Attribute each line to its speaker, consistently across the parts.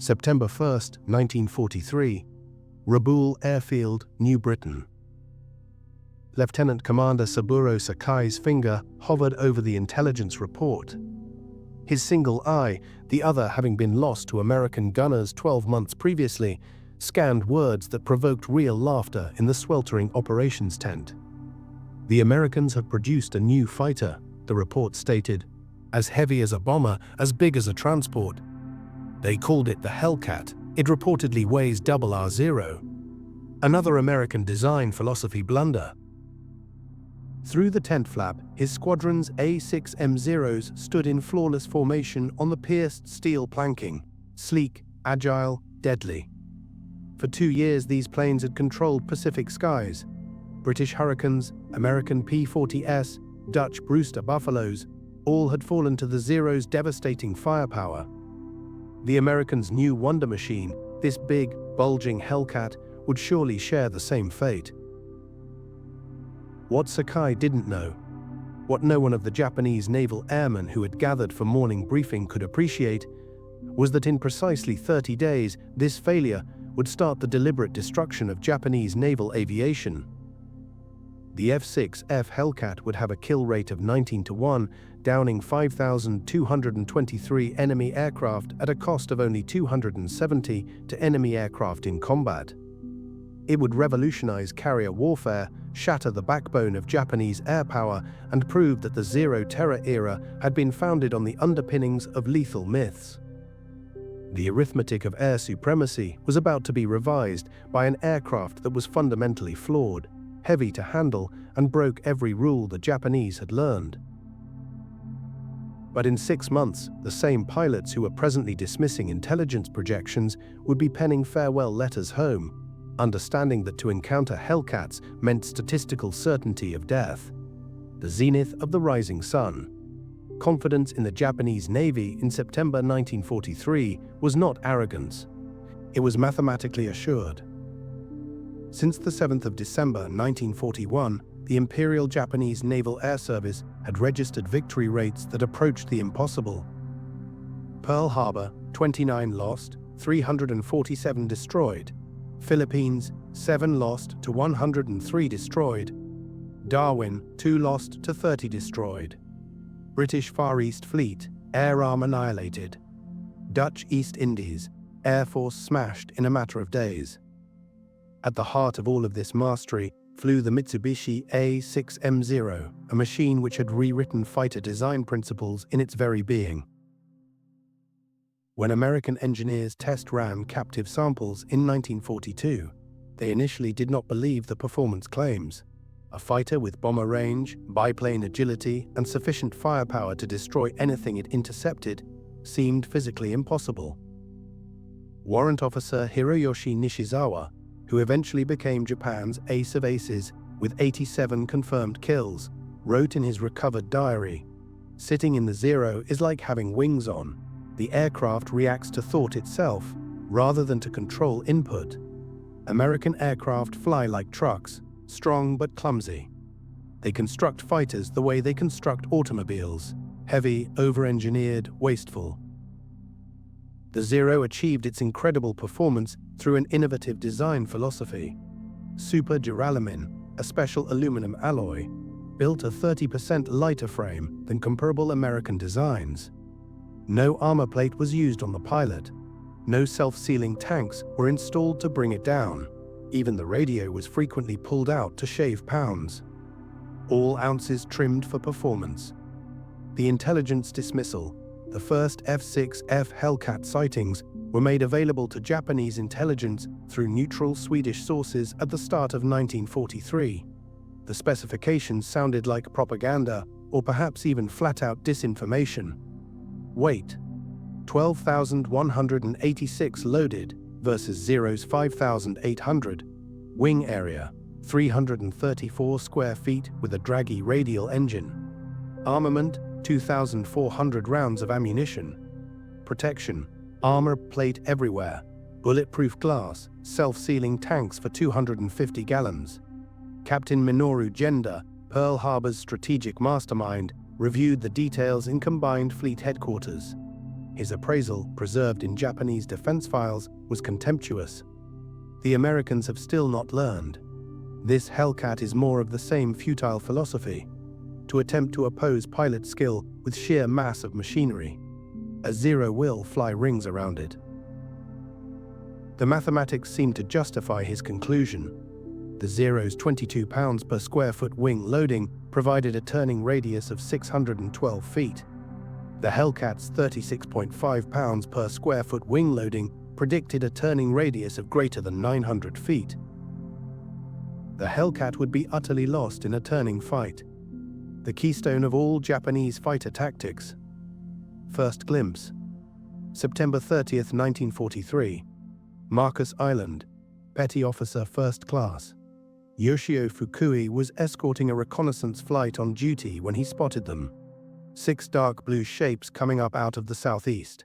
Speaker 1: September 1, 1943, Rabaul Airfield, New Britain. Lieutenant Commander Saburo Sakai's finger hovered over the intelligence report. His single eye, the other having been lost to American gunners 12 months previously, scanned words that provoked real laughter in the sweltering operations tent. "The Americans have produced a new fighter," the report stated, "as heavy as a bomber, as big as a transport. They called it the Hellcat. It reportedly weighs double R0. Another American design philosophy blunder." Through the tent flap, his squadron's A6M0s stood in flawless formation on the pierced steel planking, sleek, agile, deadly. For 2 years these planes had controlled Pacific skies. British Hurricanes, American P-40S, Dutch Brewster Buffaloes, all had fallen to the Zero's devastating firepower. The Americans' new wonder machine, this big, bulging Hellcat, would surely share the same fate. What Sakai didn't know, what no one of the Japanese naval airmen who had gathered for morning briefing could appreciate, was that in precisely 30 days, this failure would start the deliberate destruction of Japanese naval aviation. The F6F Hellcat would have a kill rate of 19-1, downing 5,223 enemy aircraft at a cost of only 270 to enemy aircraft in combat. It would revolutionize carrier warfare, shatter the backbone of Japanese air power, and prove that the Zero-Terror era had been founded on the underpinnings of lethal myths. The arithmetic of air supremacy was about to be revised by an aircraft that was fundamentally flawed, heavy to handle, and broke every rule the Japanese had learned. But in 6 months, the same pilots who were presently dismissing intelligence projections would be penning farewell letters home, understanding that to encounter Hellcats meant statistical certainty of death. The zenith of the rising sun. Confidence in the Japanese Navy in September 1943 was not arrogance. It was mathematically assured. Since the 7th of December 1941, the Imperial Japanese Naval Air Service had registered victory rates that approached the impossible. Pearl Harbor, 29 lost, 347 destroyed. Philippines, 7 lost to 103 destroyed. Darwin, 2 lost to 30 destroyed. British Far East Fleet, air arm annihilated. Dutch East Indies, Air Force smashed in a matter of days. At the heart of all of this mastery flew the Mitsubishi A6M0, a machine which had rewritten fighter design principles in its very being. When American engineers test ran captive samples in 1942, they initially did not believe the performance claims. A fighter with bomber range, biplane agility, and sufficient firepower to destroy anything it intercepted seemed physically impossible. Warrant Officer Hiroyoshi Nishizawa, who eventually became Japan's ace of aces with 87 confirmed kills, wrote in his recovered diary, "Sitting in the Zero is like having wings on. The aircraft reacts to thought itself, rather than to control input. American aircraft fly like trucks, strong but clumsy. They construct fighters the way they construct automobiles, heavy, over-engineered, wasteful." The Zero achieved its incredible performance through an innovative design philosophy. Super duralumin, a special aluminum alloy, built a 30% lighter frame than comparable American designs. No armor plate was used on the pilot. No self-sealing tanks were installed to bring it down. Even the radio was frequently pulled out to shave pounds. All ounces trimmed for performance. The intelligence dismissal, the first F6F Hellcat sightings, were made available to Japanese intelligence through neutral Swedish sources at the start of 1943. The specifications sounded like propaganda, or perhaps even flat-out disinformation. Weight: 12,186 loaded versus Zero's 5,800. Wing area: 334 square feet with a draggy radial engine. Armament: 2,400 rounds of ammunition. Protection: armor plate everywhere, bulletproof glass, self-sealing tanks for 250 gallons. Captain Minoru Genda, Pearl Harbor's strategic mastermind, reviewed the details in Combined Fleet Headquarters. His appraisal, preserved in Japanese defense files, was contemptuous. The Americans have still not learned. This Hellcat is more of the same futile philosophy, to attempt to oppose pilot skill with sheer mass of machinery. A Zero will fly rings around it. The mathematics seem to justify his conclusion. The Zero's 22 pounds per square foot wing loading provided a turning radius of 612 feet. The Hellcat's 36.5 pounds per square foot wing loading predicted a turning radius of greater than 900 feet. The Hellcat would be utterly lost in a turning fight. The keystone of all Japanese fighter tactics. First glimpse. September 30th, 1943. Marcus Island, Petty Officer First Class. Yoshio Fukui was escorting a reconnaissance flight on duty when he spotted them. 6 dark blue shapes coming up out of the southeast.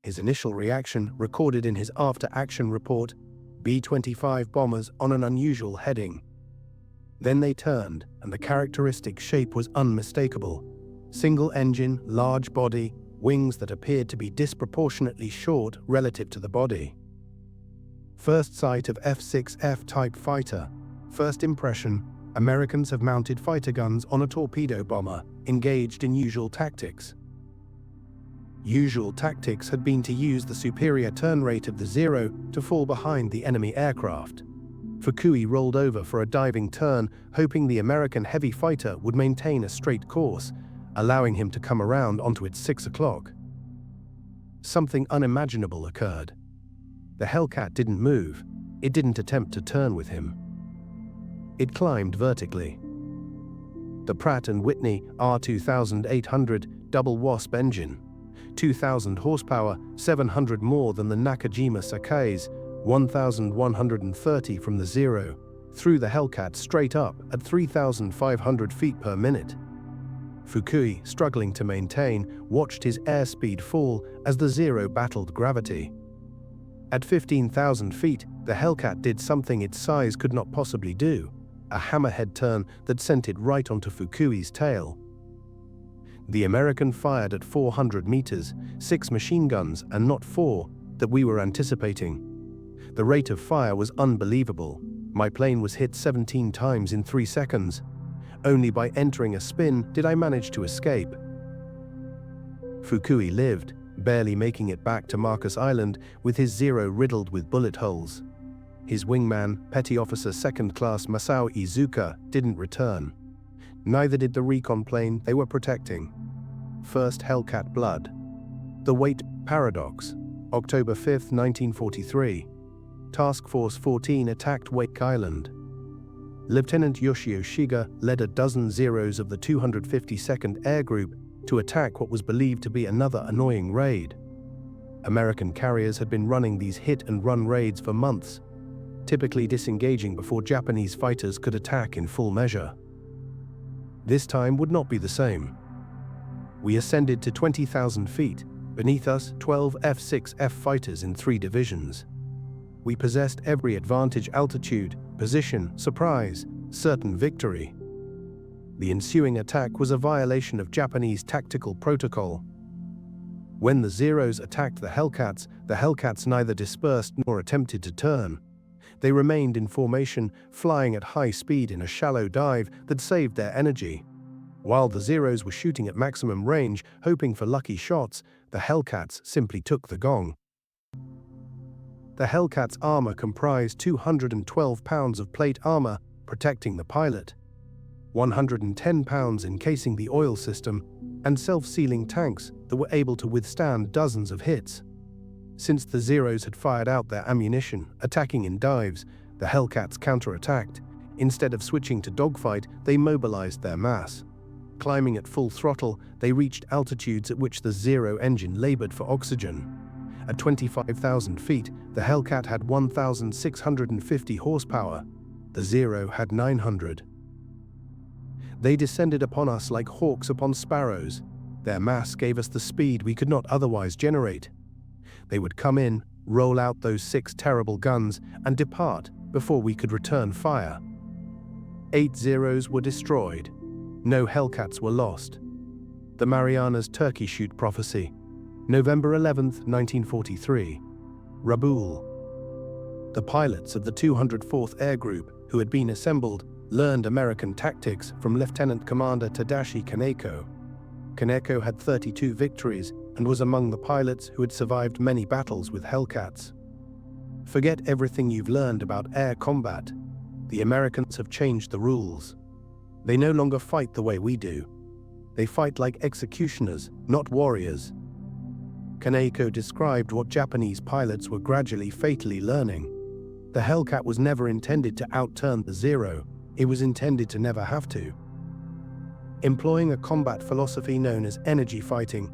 Speaker 1: His initial reaction, recorded in his after-action report, B-25 bombers on an unusual heading. Then they turned, and the characteristic shape was unmistakable. Single engine, large body, wings that appeared to be disproportionately short relative to the body. First sight of F6F type fighter. First impression, Americans have mounted fighter guns on a torpedo bomber, engaged in usual tactics. Usual tactics had been to use the superior turn rate of the Zero to fall behind the enemy aircraft. Fukui rolled over for a diving turn, hoping the American heavy fighter would maintain a straight course, allowing him to come around onto its 6 o'clock. Something unimaginable occurred. The Hellcat didn't move. It didn't attempt to turn with him. It climbed vertically. The Pratt & Whitney R2800 double wasp engine, 2,000 horsepower, 700 more than the Nakajima Sakai's 1,130 from the Zero, threw the Hellcat straight up at 3,500 feet per minute. Fukui, struggling to maintain, watched his airspeed fall as the Zero battled gravity. At 15,000 feet, the Hellcat did something its size could not possibly do, a hammerhead turn that sent it right onto Fukui's tail. The American fired at 400 meters, 6 machine guns and not 4 that we were anticipating. The rate of fire was unbelievable. My plane was hit 17 times in 3 seconds. Only by entering a spin did I manage to escape. Fukui lived, barely making it back to Marcus Island with his Zero riddled with bullet holes. His wingman, Petty Officer Second Class Masao Izuka, didn't return. Neither did the recon plane they were protecting. First Hellcat blood. The Weight Paradox. October 5, 1943. Task Force 14 attacked Wake Island. Lieutenant Yoshio Shiga led a dozen Zeros of the 252nd Air Group to attack what was believed to be another annoying raid. American carriers had been running these hit-and-run raids for months, typically disengaging before Japanese fighters could attack in full measure. This time would not be the same. We ascended to 20,000 feet, beneath us 12 F6F fighters in 3 divisions. We possessed every advantage: altitude, position, surprise, certain victory. The ensuing attack was a violation of Japanese tactical protocol. When the Zeros attacked the Hellcats neither dispersed nor attempted to turn. They remained in formation, flying at high speed in a shallow dive that saved their energy. While the Zeros were shooting at maximum range, hoping for lucky shots, the Hellcats simply took the gong. The Hellcat's armor comprised 212 pounds of plate armor protecting the pilot, 110 pounds encasing the oil system, and self-sealing tanks that were able to withstand dozens of hits. Since the Zeros had fired out their ammunition, attacking in dives, the Hellcats counterattacked. Instead of switching to dogfight, they mobilized their mass. Climbing at full throttle, they reached altitudes at which the Zero engine labored for oxygen. At 25,000 feet, the Hellcat had 1,650 horsepower. The Zero had 900. They descended upon us like hawks upon sparrows. Their mass gave us the speed we could not otherwise generate. They would come in, roll out those 6 terrible guns, and depart before we could return fire. 8 Zeros were destroyed. No Hellcats were lost. The Marianas Turkey Shoot prophecy. November 11, 1943. Rabaul. The pilots of the 204th Air Group, who had been assembled, learned American tactics from Lieutenant Commander Tadashi Kaneko. Kaneko had 32 victories and was among the pilots who had survived many battles with Hellcats. Forget everything you've learned about air combat. The Americans have changed the rules. They no longer fight the way we do. They fight like executioners, not warriors. Kaneko described what Japanese pilots were gradually fatally learning. The Hellcat was never intended to outturn the Zero, it was intended to never have to. Employing a combat philosophy known as energy fighting,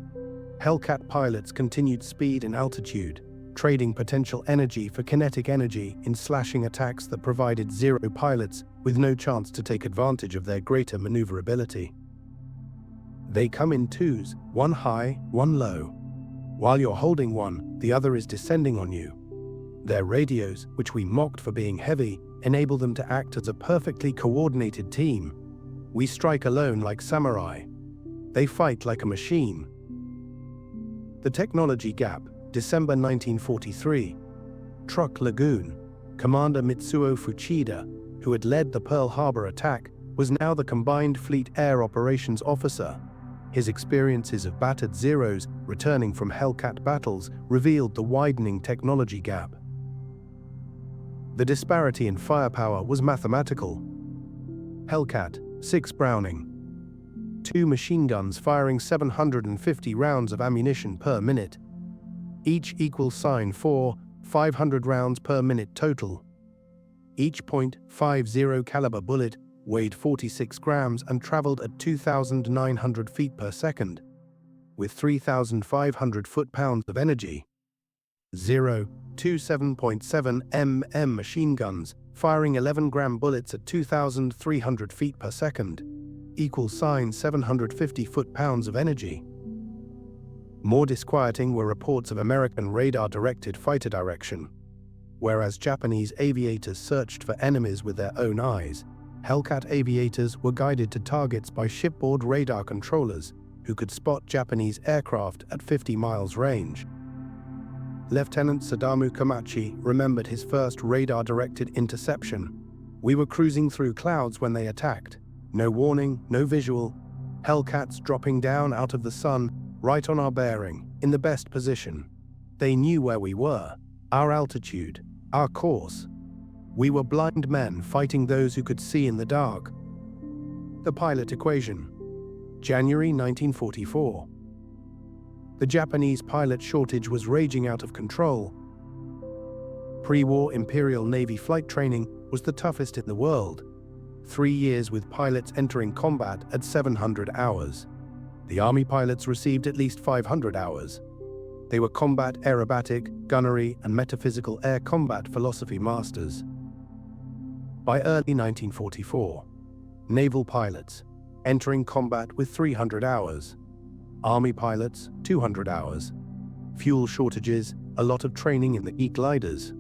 Speaker 1: Hellcat pilots continued speed and altitude, trading potential energy for kinetic energy in slashing attacks that provided Zero pilots with no chance to take advantage of their greater maneuverability. They come in twos, one high, one low. While you're holding one, the other is descending on you. Their radios, which we mocked for being heavy, enable them to act as a perfectly coordinated team. We strike alone like samurai. They fight like a machine. The technology gap, December 1943. Truck Lagoon. Commander Mitsuo Fuchida, who had led the Pearl Harbor attack, was now the Combined Fleet Air Operations Officer. His experiences of battered Zeros returning from Hellcat battles revealed the widening technology gap. The disparity in firepower was mathematical. Hellcat, 6 Browning. 2 machine guns firing 750 rounds of ammunition per minute. Each equals sign 500 rounds per minute total. Each .50 caliber bullet weighed 46 grams and traveled at 2,900 feet per second, with 3,500 foot-pounds of energy. 27.7 mm machine guns, firing 11-gram bullets at 2,300 feet per second, equals sign 750 foot-pounds of energy. More disquieting were reports of American radar-directed fighter direction. Whereas Japanese aviators searched for enemies with their own eyes, Hellcat aviators were guided to targets by shipboard radar controllers who could spot Japanese aircraft at 50 miles range. Lieutenant Sadamu Komachi remembered his first radar-directed interception. We were cruising through clouds when they attacked. No warning, no visual. Hellcats dropping down out of the sun, right on our bearing, in the best position. They knew where we were, our altitude, our course. We were blind men fighting those who could see in the dark. The pilot equation. January 1944. The Japanese pilot shortage was raging out of control. Pre-war Imperial Navy flight training was the toughest in the world. 3 years with pilots entering combat at 700 hours. The Army pilots received at least 500 hours. They were combat aerobatic, gunnery, and metaphysical air combat philosophy masters. By early 1944, naval pilots entering combat with 300 hours. Army pilots, 200 hours. Fuel shortages, a lot of training in the E-gliders.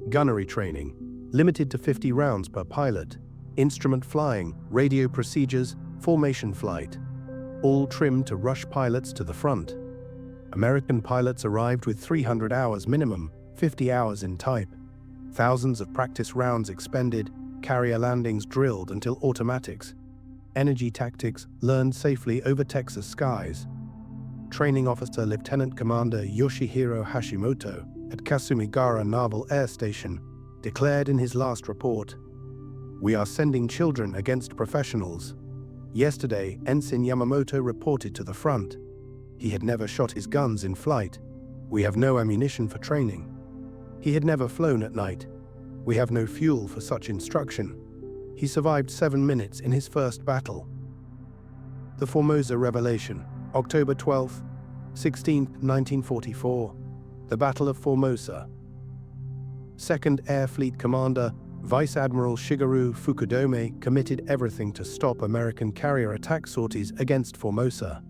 Speaker 1: Gunnery training, limited to 50 rounds per pilot. Instrument flying, radio procedures, formation flight. All trimmed to rush pilots to the front. American pilots arrived with 300 hours minimum, 50 hours in type. Thousands of practice rounds expended, carrier landings drilled until automatics. Energy tactics learned safely over Texas skies. Training Officer Lieutenant Commander Yoshihiro Hashimoto at Kasumigara Naval Air Station declared in his last report, "We are sending children against professionals." Yesterday, Ensign Yamamoto reported to the front. He had never shot his guns in flight. "We have no ammunition for training." He had never flown at night. "We have no fuel for such instruction." He survived 7 minutes in his first battle. The Formosa Revelation, October 12, 16, 1944. The Battle of Formosa. 2nd Air Fleet Commander, Vice Admiral Shigeru Fukudome committed everything to stop American carrier attack sorties against Formosa.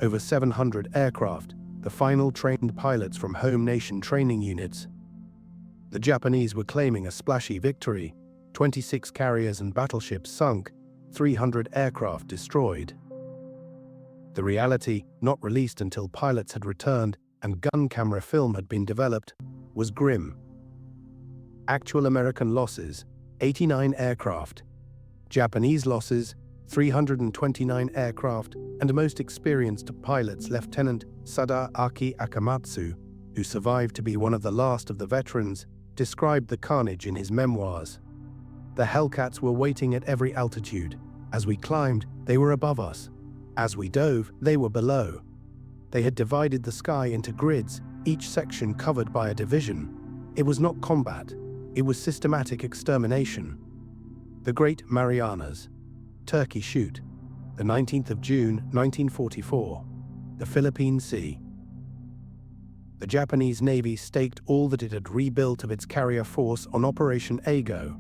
Speaker 1: Over 700 aircraft, the final trained pilots from home nation training units. The Japanese were claiming a splashy victory. 26 carriers and battleships sunk, 300 aircraft destroyed. The reality, not released until pilots had returned, and gun camera film had been developed, was grim. Actual American losses: 89 aircraft. Japanese losses: 329 aircraft, and most experienced pilots Lieutenant Sadaaki Akamatsu, who survived to be one of the last of the veterans, described the carnage in his memoirs. The Hellcats were waiting at every altitude. As we climbed, they were above us. As we dove, they were below. They had divided the sky into grids, each section covered by a division. It was not combat. It was systematic extermination. The Great Marianas Turkey Shoot, the 19th of June, 1944. The Philippine Sea. The Japanese Navy staked all that it had rebuilt of its carrier force on Operation Ago,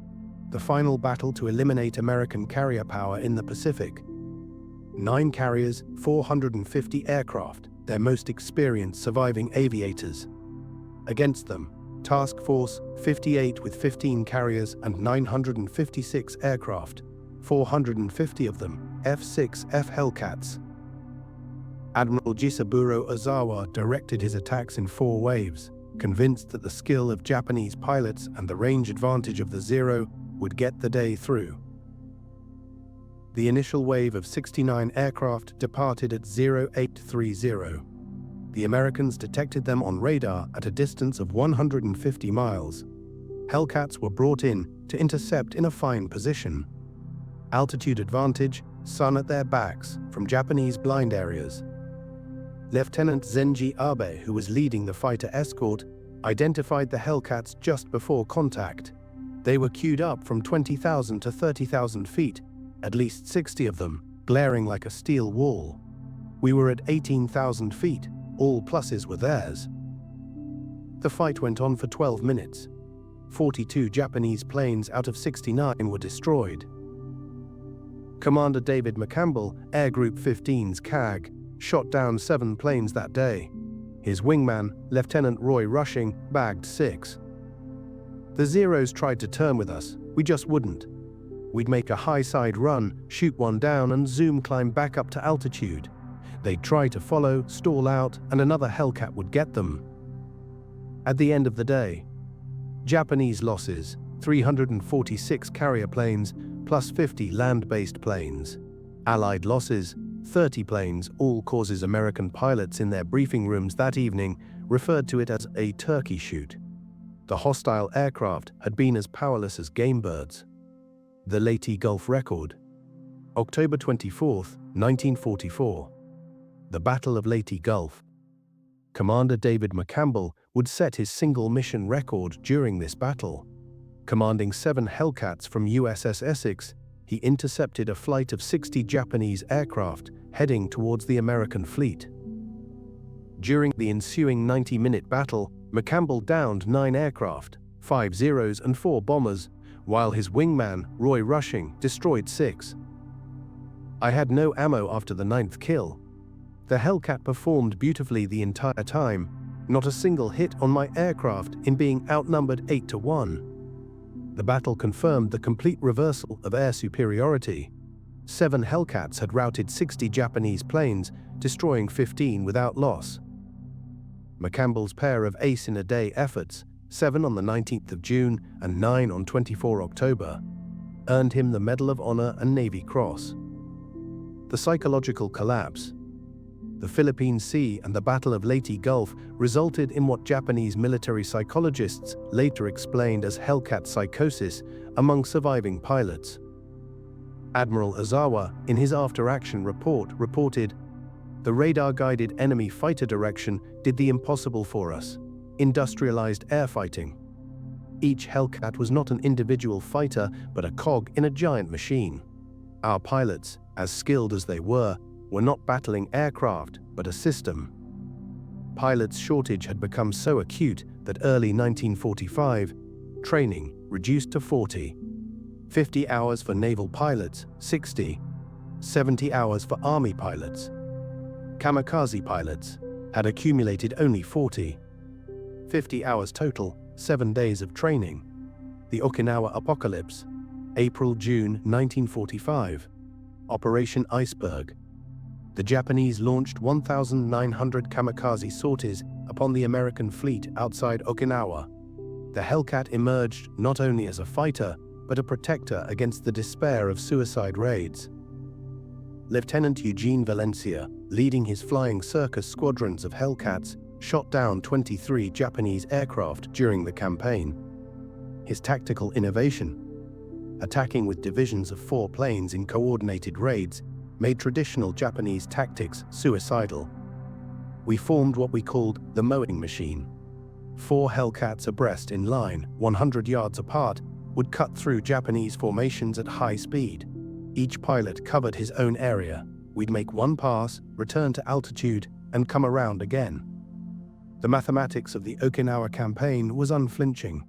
Speaker 1: the final battle to eliminate American carrier power in the Pacific. 9 carriers, 450 aircraft, their most experienced surviving aviators. Against them, Task Force 58 with 15 carriers and 956 aircraft, 450 of them F6F Hellcats. Admiral Saburo Ozawa directed his attacks in 4 waves, convinced that the skill of Japanese pilots and the range advantage of the Zero would get the day through. The initial wave of 69 aircraft departed at 0830. The Americans detected them on radar at a distance of 150 miles. Hellcats were brought in to intercept in a fine position. Altitude advantage, sun at their backs from Japanese blind areas. Lieutenant Zenji Abe, who was leading the fighter escort, identified the Hellcats just before contact. They were queued up from 20,000 to 30,000 feet, at least 60 of them, glaring like a steel wall. We were at 18,000 feet, all pluses were theirs. The fight went on for 12 minutes. 42 Japanese planes out of 69 were destroyed. Commander David McCampbell, Air Group 15's CAG, shot down 7 planes that day. His wingman, Lieutenant Roy Rushing, bagged 6. The Zeros tried to turn with us, we just wouldn't. We'd make a high side run, shoot one down and zoom climb back up to altitude. They'd try to follow, stall out, and another Hellcat would get them. At the end of the day, Japanese losses: 346 carrier planes plus 50 land-based planes. Allied losses: 30 planes, all causes American pilots in their briefing rooms that evening referred to it as a turkey shoot. The hostile aircraft had been as powerless as game birds. The Leyte Gulf Record. October 24, 1944. The Battle of Leyte Gulf. Commander David McCampbell would set his single mission record during this battle. Commanding 7 Hellcats from USS Essex, he intercepted a flight of 60 Japanese aircraft heading towards the American fleet. During the ensuing 90-minute battle, McCampbell downed 9 aircraft, 5 Zeros and 4 bombers, while his wingman, Roy Rushing, destroyed 6. I had no ammo after the 9th kill. The Hellcat performed beautifully the entire time, not a single hit on my aircraft in being outnumbered 8-1. The battle confirmed the complete reversal of air superiority. 7 Hellcats had routed 60 Japanese planes, destroying 15 without loss. McCampbell's pair of ace-in-a-day efforts, 7 on the 19th of June and 9 on 24 October, earned him the Medal of Honor and Navy Cross. The psychological collapse. The Philippine Sea and the Battle of Leyte Gulf resulted in what Japanese military psychologists later explained as Hellcat psychosis among surviving pilots. Admiral Ozawa, in his after-action report, reported, "The radar-guided enemy fighter direction did the impossible for us. Industrialized air fighting. Each Hellcat was not an individual fighter, but a cog in a giant machine. Our pilots, as skilled as they were not battling aircraft, but a system." Pilots' shortage had become so acute that early 1945, training reduced to 40. 50 hours for naval pilots, 60. 70 hours for Army pilots. Kamikaze pilots had accumulated only 40. 50 hours total, 7 days of training. The Okinawa Apocalypse. April-June 1945. Operation Iceberg. The Japanese launched 1,900 kamikaze sorties upon the American fleet outside Okinawa. The Hellcat emerged not only as a fighter, but a protector against the despair of suicide raids. Lieutenant Eugene Valencia, leading his flying circus squadrons of Hellcats, shot down 23 Japanese aircraft during the campaign. His tactical innovation, attacking with divisions of 4 planes in coordinated raids, made traditional Japanese tactics suicidal. We formed what we called the mowing machine. 4 Hellcats abreast in line, 100 yards apart, would cut through Japanese formations at high speed. Each pilot covered his own area. We'd make one pass, return to altitude, and come around again. The mathematics of the Okinawa campaign was unflinching.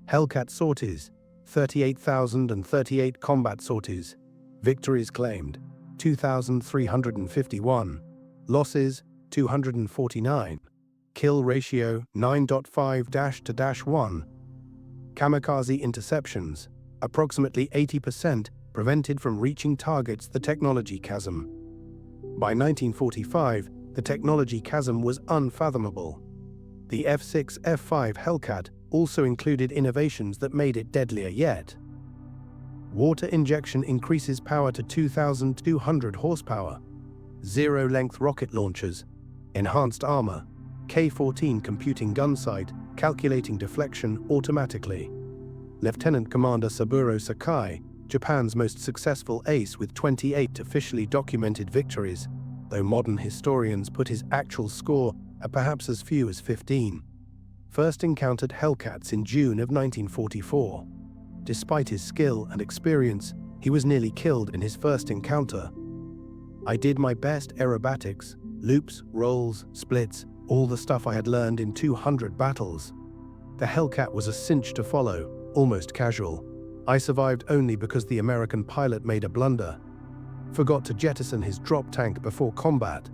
Speaker 1: Hellcat sorties, 38,038 combat sorties. Victories claimed, 2,351. Losses, 249. Kill ratio, 9.5-1. Kamikaze interceptions, approximately 80%, prevented from reaching targets the technology chasm. By 1945, the technology chasm was unfathomable. The F6F5 Hellcat also included innovations that made it deadlier yet. Water injection increases power to 2,200 horsepower. Zero-length rocket launchers. Enhanced armor. K-14 computing gun sight, calculating deflection automatically. Lieutenant Commander Saburo Sakai, Japan's most successful ace with 28 officially documented victories, though modern historians put his actual score at perhaps as few as 15. First encountered Hellcats in June of 1944. Despite his skill and experience, he was nearly killed in his first encounter. I did my best aerobatics, loops, rolls, splits, all the stuff I had learned in 200 battles. The Hellcat was a cinch to follow, almost casual. I survived only because the American pilot made a blunder. Forgot to jettison his drop tank before combat.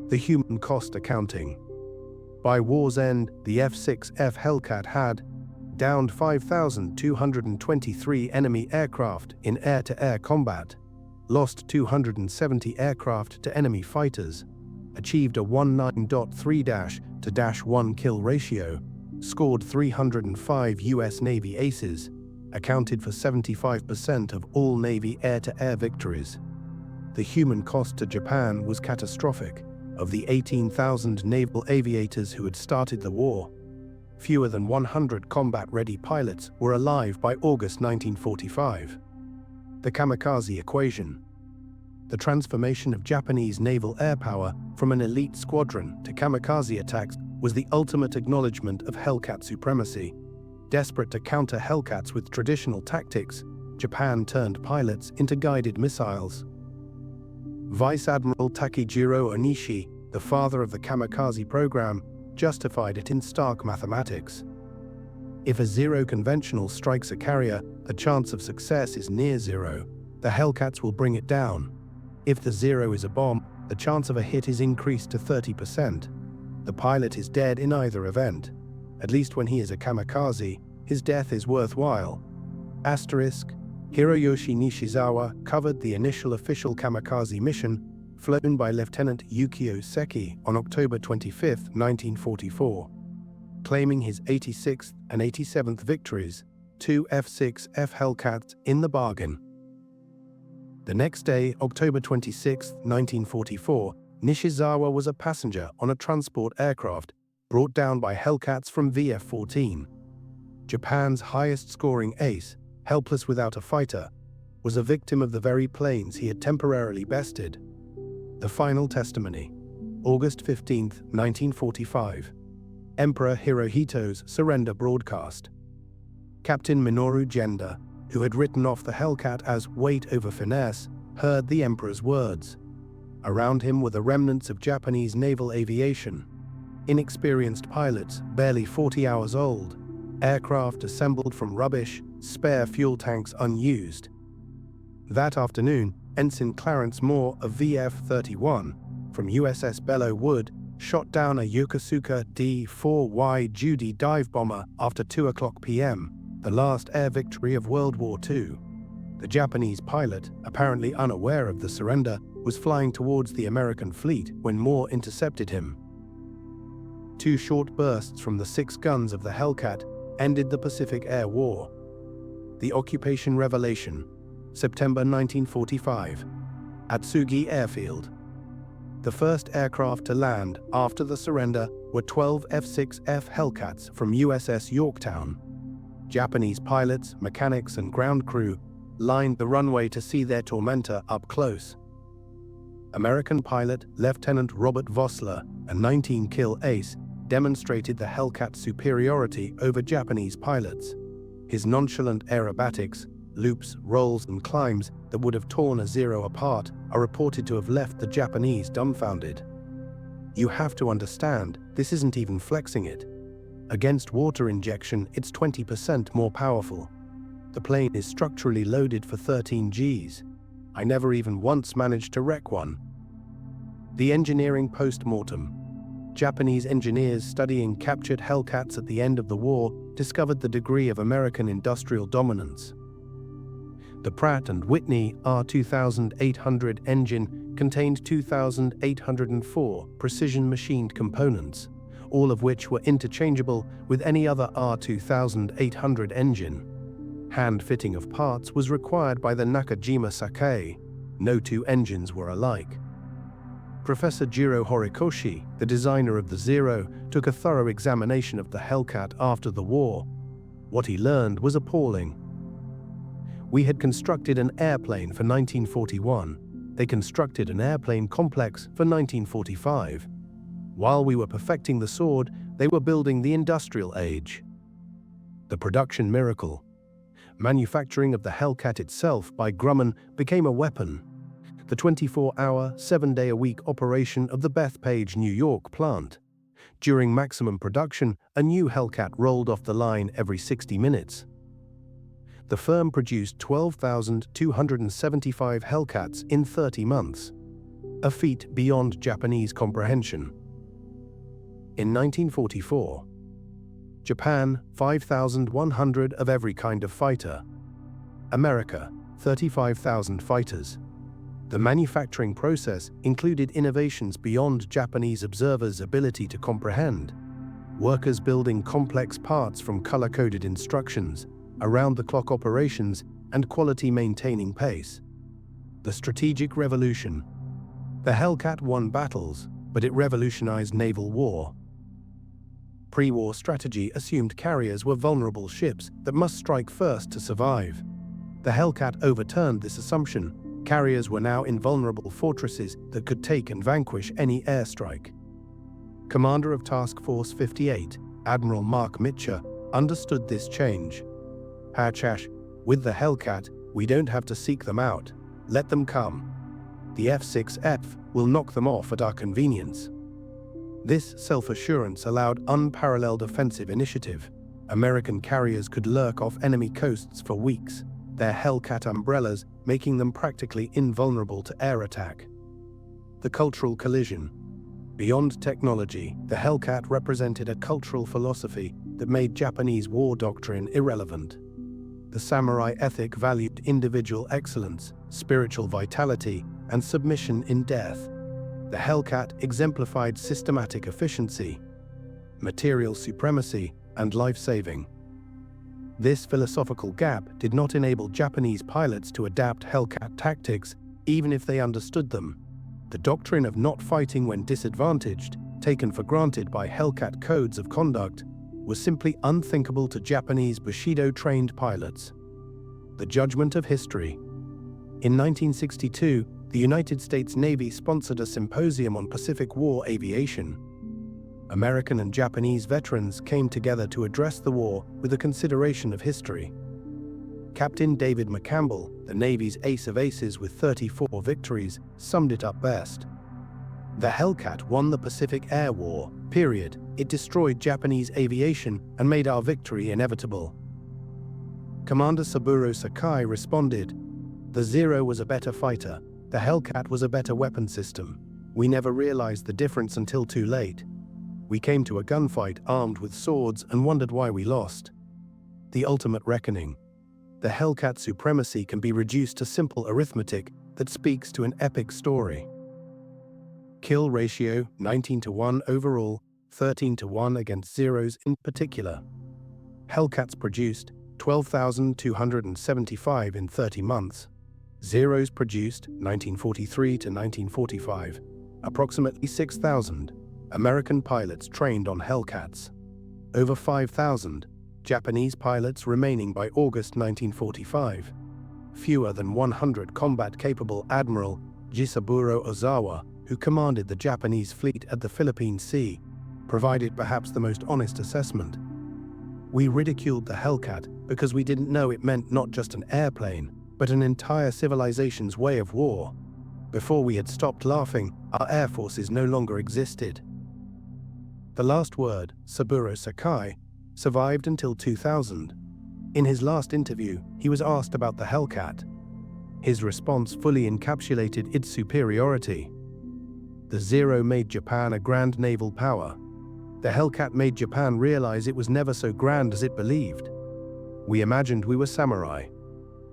Speaker 1: The human cost accounting. By war's end, the F6F Hellcat had downed 5,223 enemy aircraft in air-to-air combat, lost 270 aircraft to enemy fighters, achieved a 19.3-1 kill ratio, scored 305 U.S. Navy aces, accounted for 75% of all Navy air-to-air victories. The human cost to Japan was catastrophic. Of the 18,000 naval aviators who had started the war, fewer than 100 combat-ready pilots were alive by August 1945. The kamikaze equation. The transformation of Japanese naval air power from an elite squadron to kamikaze attacks was the ultimate acknowledgement of Hellcat supremacy. Desperate to counter Hellcats with traditional tactics, Japan turned pilots into guided missiles. Vice Admiral Takejiro Onishi, the father of the kamikaze program, justified it in stark mathematics. If a zero conventional strikes a carrier, the chance of success is near zero. The Hellcats will bring it down. If the zero is a bomb, the chance of a hit is increased to 30%. The pilot is dead in either event. At least when he is a kamikaze, his death is worthwhile. Asterisk. Hiroyoshi Nishizawa covered the initial official kamikaze mission, flown by Lieutenant Yukio Seki on October 25, 1944. Claiming his 86th and 87th victories, 2 F6F Hellcats in the bargain. The next day, October 26, 1944, Nishizawa was a passenger on a transport aircraft brought down by Hellcats from VF-14. Japan's highest-scoring ace, helpless without a fighter, was a victim of the very planes he had temporarily bested. The final testimony. August 15, 1945. Emperor Hirohito's surrender broadcast. Captain Minoru Genda, who had written off the Hellcat as weight over finesse, heard the Emperor's words. Around him were the remnants of Japanese naval aviation. Inexperienced pilots, barely 40 hours old, aircraft assembled from rubbish, spare fuel tanks unused. That afternoon, Ensign Clarence Moore of VF-31, from USS Belleau Wood, shot down a Yokosuka D-4Y Judy dive bomber after 2:00 p.m., the last air victory of World War II. The Japanese pilot, apparently unaware of the surrender, was flying towards the American fleet when Moore intercepted him. 2 short bursts from the 6 guns of the Hellcat ended the Pacific Air War. The Occupation Revelation, September 1945, Atsugi Airfield. The first aircraft to land after the surrender were 12 F6F Hellcats from USS Yorktown. Japanese pilots, mechanics, and ground crew lined the runway to see their tormentor up close. American pilot Lieutenant Robert Vossler, a 19-kill ace, demonstrated the Hellcat's superiority over Japanese pilots. His nonchalant aerobatics, loops, rolls, and climbs that would have torn a Zero apart are reported to have left the Japanese dumbfounded. You have to understand, this isn't even flexing it. Against water injection, it's 20% more powerful. The plane is structurally loaded for 13 Gs. I never even once managed to wreck one. The engineering post-mortem. Japanese engineers studying captured Hellcats at the end of the war discovered the degree of American industrial dominance. The Pratt & Whitney R2800 engine contained 2,804 precision-machined components, all of which were interchangeable with any other R2800 engine. Hand-fitting of parts was required by the Saburo Sakai. No 2 engines were alike. Professor Jiro Horikoshi, the designer of the Zero, took a thorough examination of the Hellcat after the war. What he learned was appalling. We had constructed an airplane for 1941. They constructed an airplane complex for 1945. While we were perfecting the sword, they were building the industrial age. The production miracle. Manufacturing of the Hellcat itself by Grumman became a weapon. The 24-hour, 7-day-a-week operation of the Bethpage, New York plant. During maximum production, a new Hellcat rolled off the line every 60 minutes. The firm produced 12,275 Hellcats in 30 months, a feat beyond Japanese comprehension. In 1944, Japan, 5,100 of every kind of fighter. America, 35,000 fighters. The manufacturing process included innovations beyond Japanese observers' ability to comprehend. Workers building complex parts from color-coded instructions, around-the-clock operations, and quality-maintaining pace. The strategic revolution. The Hellcat won battles, but it revolutionized naval war. Pre-war strategy assumed carriers were vulnerable ships that must strike first to survive. The Hellcat overturned this assumption. Carriers were now invulnerable fortresses that could take and vanquish any airstrike. Commander of Task Force 58, Admiral Mark Mitcher, understood this change. Hachash, with the Hellcat, we don't have to seek them out. Let them come. The F6F will knock them off at our convenience. This self-assurance allowed unparalleled offensive initiative. American carriers could lurk off enemy coasts for weeks, their Hellcat umbrellas making them practically invulnerable to air attack. The cultural collision. Beyond technology, the Hellcat represented a cultural philosophy that made Japanese war doctrine irrelevant. The samurai ethic valued individual excellence, spiritual vitality, and submission in death. The Hellcat exemplified systematic efficiency, material supremacy, and life-saving. This philosophical gap did not enable Japanese pilots to adapt Hellcat tactics, even if they understood them. The doctrine of not fighting when disadvantaged, taken for granted by Hellcat codes of conduct, was simply unthinkable to Japanese Bushido-trained pilots. The judgment of history. In 1962, the United States Navy sponsored a symposium on Pacific War aviation. American and Japanese veterans came together to address the war with a consideration of history. Captain David McCampbell, the Navy's ace of aces with 34 victories, summed it up best. The Hellcat won the Pacific Air War, period. It destroyed Japanese aviation and made our victory inevitable. Commander Saburo Sakai responded, "The Zero was a better fighter. The Hellcat was a better weapon system. We never realized the difference until too late. We came to a gunfight armed with swords and wondered why we lost." The ultimate reckoning. The Hellcat supremacy can be reduced to simple arithmetic that speaks to an epic story. Kill ratio 19:1 overall, 13-1 against Zeros in particular. Hellcats produced 12,275 in 30 months. Zeros produced 1943 to 1945, approximately 6,000 American pilots trained on Hellcats. Over 5,000 Japanese pilots remaining by August 1945. Fewer than 100 combat-capable Admiral Saburo Ozawa, who commanded the Japanese fleet at the Philippine Sea, provided perhaps the most honest assessment. We ridiculed the Hellcat because we didn't know it meant not just an airplane, but an entire civilization's way of war. Before we had stopped laughing, our air forces no longer existed. The last word, Saburo Sakai, survived until 2000. In his last interview, he was asked about the Hellcat. His response fully encapsulated its superiority. The Zero made Japan a grand naval power. The Hellcat made Japan realize it was never so grand as it believed. We imagined we were samurai.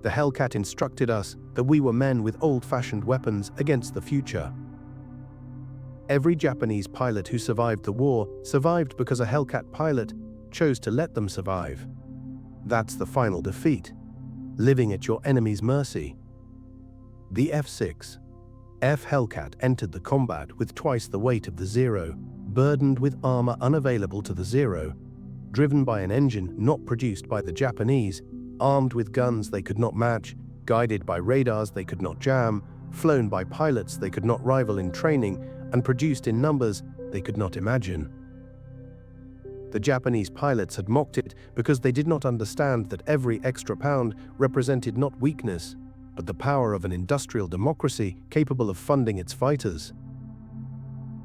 Speaker 1: The Hellcat instructed us that we were men with old-fashioned weapons against the future. Every Japanese pilot who survived the war survived because a Hellcat pilot chose to let them survive. That's the final defeat, living at your enemy's mercy. The F6F Hellcat entered the combat with twice the weight of the Zero, burdened with armor unavailable to the Zero, driven by an engine not produced by the Japanese, armed with guns they could not match, guided by radars they could not jam, flown by pilots they could not rival in training, and produced in numbers they could not imagine. The Japanese pilots had mocked it because they did not understand that every extra pound represented not weakness, but the power of an industrial democracy capable of funding its fighters.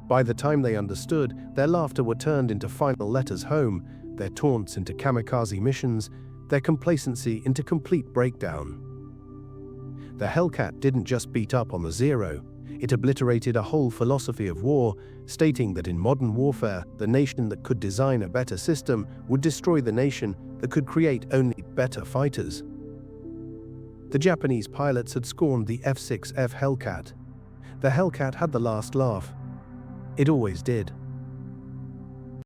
Speaker 1: By the time they understood, their laughter were turned into final letters home, their taunts into kamikaze missions, their complacency into complete breakdown. The Hellcat didn't just beat up on the Zero, it obliterated a whole philosophy of war, stating that in modern warfare, the nation that could design a better system would destroy the nation that could create only better fighters. The Japanese pilots had scorned the F6F Hellcat. The Hellcat had the last laugh. It always did.